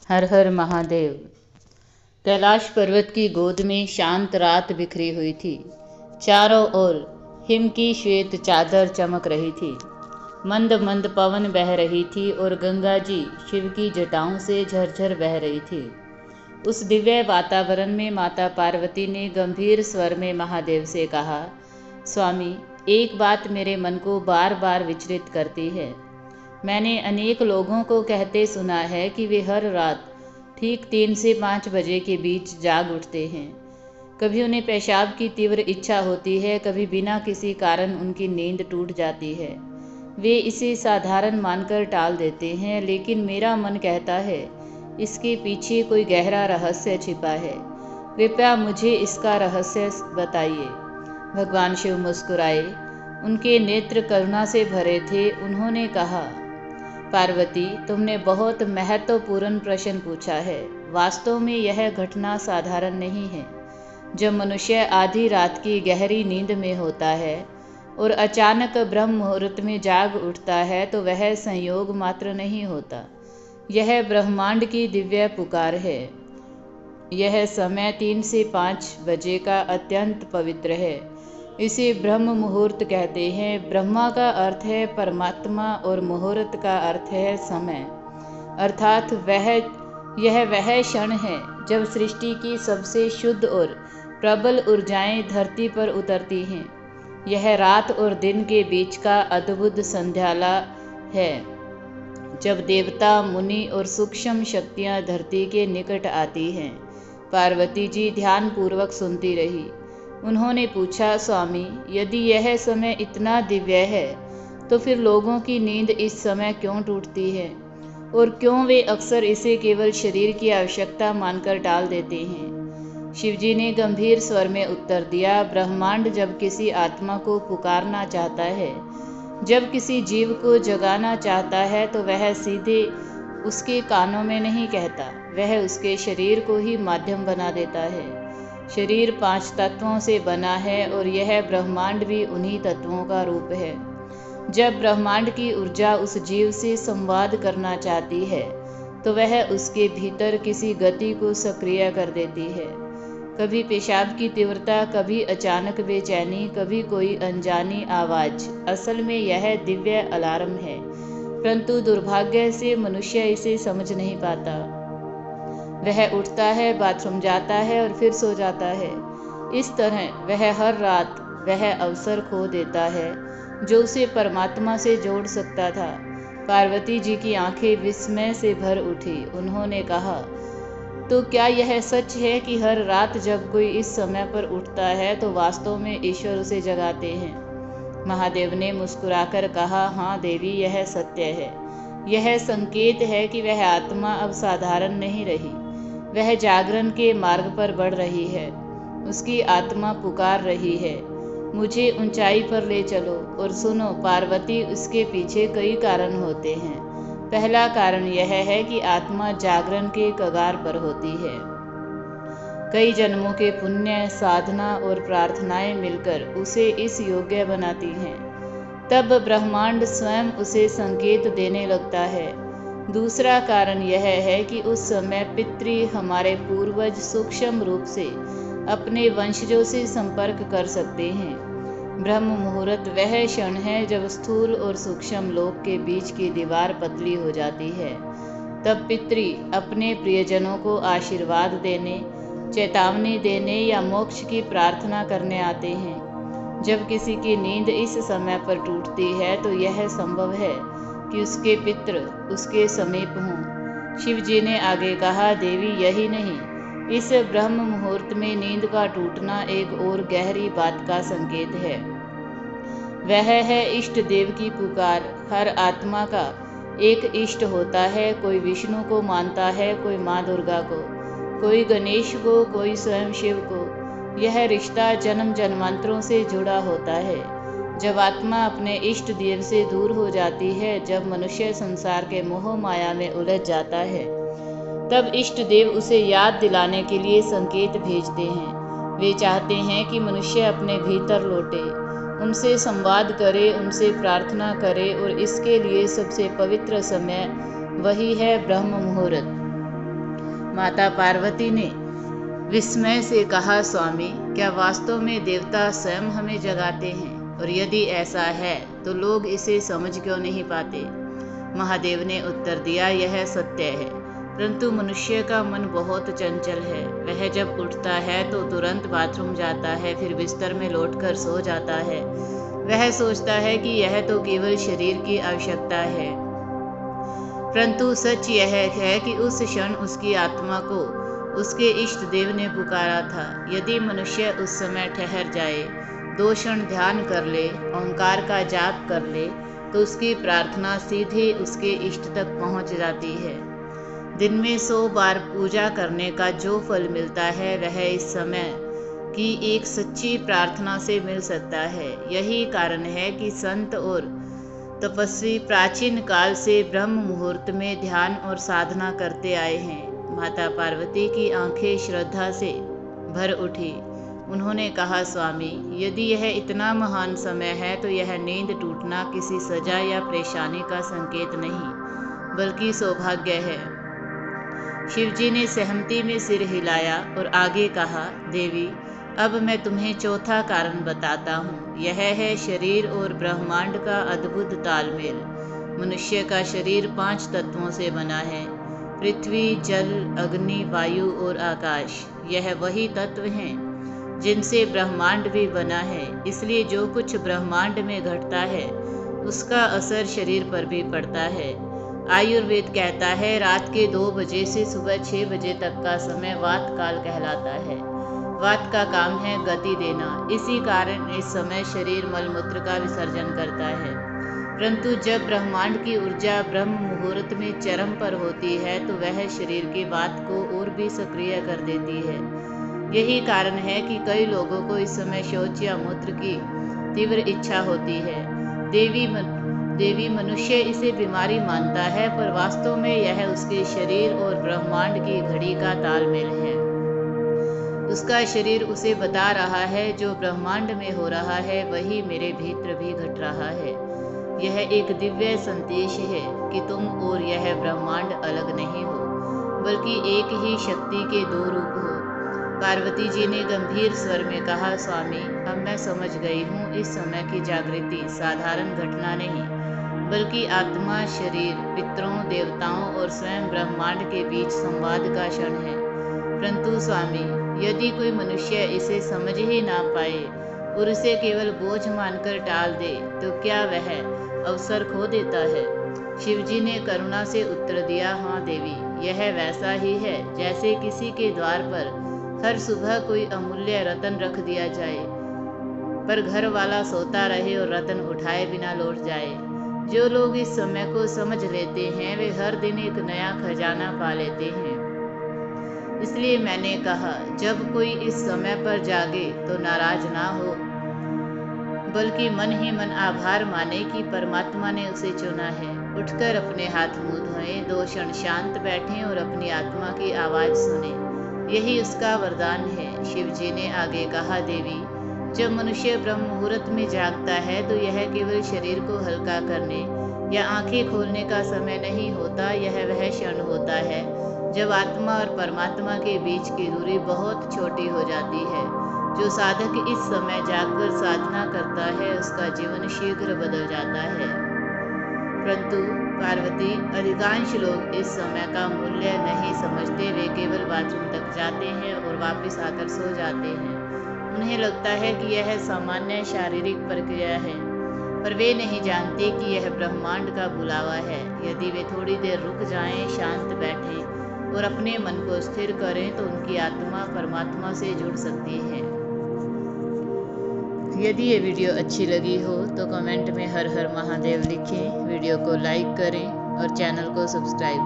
हर हर महादेव। कैलाश पर्वत की गोद में शांत रात बिखरी हुई थी। चारों ओर हिम की श्वेत चादर चमक रही थी। मंद मंद पवन बह रही थी और गंगा जी शिव की जटाओं से झरझर बह रही थी। उस दिव्य वातावरण में माता पार्वती ने गंभीर स्वर में महादेव से कहा, स्वामी, एक बात मेरे मन को बार बार विचलित करती है। मैंने अनेक लोगों को कहते सुना है कि वे हर रात ठीक 3 से 5 बजे के बीच जाग उठते हैं। कभी उन्हें पेशाब की तीव्र इच्छा होती है, कभी बिना किसी कारण उनकी नींद टूट जाती है। वे इसे साधारण मानकर टाल देते हैं, लेकिन मेरा मन कहता है इसके पीछे कोई गहरा रहस्य छिपा है। कृपया मुझे इसका रहस्य बताइए। भगवान शिव मुस्कुराए। उनके नेत्र करुणा से भरे थे। उन्होंने कहा, पार्वती, तुमने बहुत महत्वपूर्ण प्रश्न पूछा है। वास्तव में यह घटना साधारण नहीं है। जब मनुष्य आधी रात की गहरी नींद में होता है और अचानक ब्रह्म मुहूर्त में जाग उठता है तो वह संयोग मात्र नहीं होता। यह ब्रह्मांड की दिव्य पुकार है। यह समय 3 से 5 बजे का अत्यंत पवित्र है। इसे ब्रह्म मुहूर्त कहते हैं। ब्रह्मा का अर्थ है परमात्मा और मुहूर्त का अर्थ है समय, अर्थात यह वह क्षण है जब सृष्टि की सबसे शुद्ध और प्रबल ऊर्जाएं धरती पर उतरती हैं। यह रात और दिन के बीच का अद्भुत संध्याला है, जब देवता, मुनि और सूक्ष्म शक्तियां धरती के निकट आती हैं। पार्वती जी ध्यान पूर्वक सुनती रही। उन्होंने पूछा, स्वामी, यदि यह समय इतना दिव्य है तो फिर लोगों की नींद इस समय क्यों टूटती है और क्यों वे अक्सर इसे केवल शरीर की आवश्यकता मानकर टाल देते हैं? शिवजी ने गंभीर स्वर में उत्तर दिया, ब्रह्मांड जब किसी आत्मा को पुकारना चाहता है, जब किसी जीव को जगाना चाहता है, तो वह सीधे उसके कानों में नहीं कहता, वह उसके शरीर को ही माध्यम बना देता है। शरीर 5 तत्वों से बना है और यह ब्रह्मांड भी उन्हीं तत्वों का रूप है। जब ब्रह्मांड की ऊर्जा उस जीव से संवाद करना चाहती है तो वह उसके भीतर किसी गति को सक्रिय कर देती है। कभी पेशाब की तीव्रता, कभी अचानक बेचैनी, कभी कोई अनजानी आवाज। असल में यह दिव्य अलार्म है, परंतु दुर्भाग्य से मनुष्य इसे समझ नहीं पाता। वह उठता है, बाथरूम जाता है और फिर सो जाता है। इस तरह वह हर रात वह अवसर खो देता है जो उसे परमात्मा से जोड़ सकता था। पार्वती जी की आंखें विस्मय से भर उठी। उन्होंने कहा, तो क्या यह सच है कि हर रात जब कोई इस समय पर उठता है तो वास्तव में ईश्वर उसे जगाते हैं? महादेव ने मुस्कुराकर कहा, हाँ देवी, यह सत्य है। यह संकेत है कि वह आत्मा अब साधारण नहीं रही, वह जागरण के मार्ग पर बढ़ रही है। उसकी आत्मा पुकार रही है, मुझे ऊंचाई पर ले चलो। और सुनो पार्वती, उसके पीछे कई कारण होते हैं। पहला कारण यह है कि आत्मा जागरण के कगार पर होती है। कई जन्मों के पुण्य, साधना और प्रार्थनाएं मिलकर उसे इस योग्य बनाती हैं। तब ब्रह्मांड स्वयं उसे संकेत देने लगता है। दूसरा कारण यह है कि उस समय पितृ, हमारे पूर्वज, सूक्ष्म रूप से अपने वंशजों से संपर्क कर सकते हैं। ब्रह्म मुहूर्त वह क्षण है जब स्थूल और सूक्ष्म लोक के बीच की दीवार पतली हो जाती है। तब पितृ अपने प्रियजनों को आशीर्वाद देने, चेतावनी देने या मोक्ष की प्रार्थना करने आते हैं। जब किसी की नींद इस समय पर टूटती है तो यह संभव है कि उसके पितृ उसके समीप हों। शिव जी ने आगे कहा, देवी, यही नहीं, इस ब्रह्म मुहूर्त में नींद का टूटना एक और गहरी बात का संकेत है। वह है इष्ट देव की पुकार। हर आत्मा का एक इष्ट होता है। कोई विष्णु को मानता है, कोई माँ दुर्गा को, कोई गणेश को, कोई स्वयं शिव को। यह रिश्ता जन्म जन्मांतरों से जुड़ा होता है। जब आत्मा अपने इष्ट देव से दूर हो जाती है, जब मनुष्य संसार के मोह माया में उलझ जाता है, तब इष्ट देव उसे याद दिलाने के लिए संकेत भेजते हैं। वे चाहते हैं कि मनुष्य अपने भीतर लौटे, उनसे संवाद करे, उनसे प्रार्थना करे, और इसके लिए सबसे पवित्र समय वही है ब्रह्म मुहूर्त। माता पार्वती ने विस्मय से कहा, स्वामी, क्या वास्तव में देवता स्वयं हमें जगाते हैं? और यदि ऐसा है तो लोग इसे समझ क्यों नहीं पाते? महादेव ने उत्तर दिया, यह सत्य है, परंतु मनुष्य का मन बहुत चंचल है। वह जब उठता है तो तुरंत बाथरूम जाता है, फिर बिस्तर में लौटकर सो जाता है। वह सोचता है कि यह तो केवल शरीर की आवश्यकता है, परंतु सच यह है कि उस क्षण उसकी आत्मा को उसके इष्ट देव ने पुकारा था। यदि मनुष्य उस समय ठहर जाए, 2 क्षण ध्यान कर ले, ओंकार का जाप कर ले, तो उसकी प्रार्थना सीधे उसके इष्ट तक पहुंच जाती है। दिन में 100 बार पूजा करने का जो फल मिलता है वह इस समय की एक सच्ची प्रार्थना से मिल सकता है। यही कारण है कि संत और तपस्वी प्राचीन काल से ब्रह्म मुहूर्त में ध्यान और साधना करते आए हैं। माता पार्वती की आंखें श्रद्धा से भर उठी। उन्होंने कहा, स्वामी, यदि यह इतना महान समय है तो यह नींद टूटना किसी सजा या परेशानी का संकेत नहीं, बल्कि सौभाग्य है। शिवजी ने सहमति में सिर हिलाया और आगे कहा, देवी, अब मैं तुम्हें चौथा कारण बताता हूँ। यह है शरीर और ब्रह्मांड का अद्भुत तालमेल। मनुष्य का शरीर 5 तत्वों से बना है, पृथ्वी, जल, अग्नि, वायु और आकाश। यह वही तत्व हैं जिनसे ब्रह्मांड भी बना है। इसलिए जो कुछ ब्रह्मांड में घटता है उसका असर शरीर पर भी पड़ता है। आयुर्वेद कहता है, रात के 2 बजे से सुबह 6 बजे तक का समय वात काल कहलाता है। वात का काम है गति देना। इसी कारण इस समय शरीर मलमूत्र का विसर्जन करता है। परंतु जब ब्रह्मांड की ऊर्जा ब्रह्म मुहूर्त में चरम पर होती है तो वह शरीर की वात को और भी सक्रिय कर देती है। यही कारण है कि कई लोगों को इस समय शौच या मूत्र की तीव्र इच्छा होती है। देवी मनुष्य इसे बीमारी मानता है, पर वास्तव में यह उसके शरीर और ब्रह्मांड की घड़ी का तालमेल है। उसका शरीर उसे बता रहा है, जो ब्रह्मांड में हो रहा है वही मेरे भीतर भी घट रहा है। यह एक दिव्य संदेश है कि तुम और यह ब्रह्मांड अलग नहीं हो, बल्कि एक ही शक्ति के 2 रूप हो। पार्वती जी ने गंभीर स्वर में कहा, स्वामी, अब मैं समझ गई हूँ, इस समय की जागृति साधारण घटना नहीं, बल्कि आत्मा, शरीर, पितरों, देवताओं और स्वयं ब्रह्मांड के बीच संवाद का क्षण है। परंतु स्वामी, यदि कोई मनुष्य इसे समझ ही ना पाए और इसे केवल बोझ मानकर टाल दे, तो क्या वह अवसर खो देता है? शिवजी ने करुणा से उत्तर दिया, हाँ देवी, यह वैसा ही है जैसे किसी के द्वार पर हर सुबह कोई अमूल्य रतन रख दिया जाए, पर घर वाला सोता रहे और रतन उठाए बिना लौट जाए। जो लोग इस समय को समझ लेते हैं वे हर दिन एक नया खजाना पा लेते हैं। इसलिए मैंने कहा, जब कोई इस समय पर जागे तो नाराज ना हो, बल्कि मन ही मन आभार माने कि परमात्मा ने उसे चुना है। उठकर अपने हाथ मुंह धोएं, 2 क्षण शांत बैठें और अपनी आत्मा की आवाज सुने। यही उसका वरदान है। शिवजी ने आगे कहा, देवी, जब मनुष्य ब्रह्म मुहूर्त में जागता है तो यह केवल शरीर को हल्का करने या आंखें खोलने का समय नहीं होता। यह वह क्षण होता है जब आत्मा और परमात्मा के बीच की दूरी बहुत छोटी हो जाती है। जो साधक इस समय जागकर साधना करता है उसका जीवन शीघ्र बदल जाता है। परंतु पार्वती, अधिकांश लोग इस समय का मूल्य नहीं समझते। वे केवल बाथरूम तक जाते हैं और वापस आकर सो जाते हैं। उन्हें लगता है कि यह सामान्य शारीरिक प्रक्रिया है, पर वे नहीं जानते कि यह ब्रह्मांड का बुलावा है। यदि वे थोड़ी देर रुक जाएं, शांत बैठें और अपने मन को स्थिर करें तो उनकी आत्मा परमात्मा से जुड़ सकती है। यदि ये वीडियो अच्छी लगी हो तो कमेंट में हर हर महादेव लिखें, वीडियो को लाइक करें और चैनल को सब्सक्राइब करें।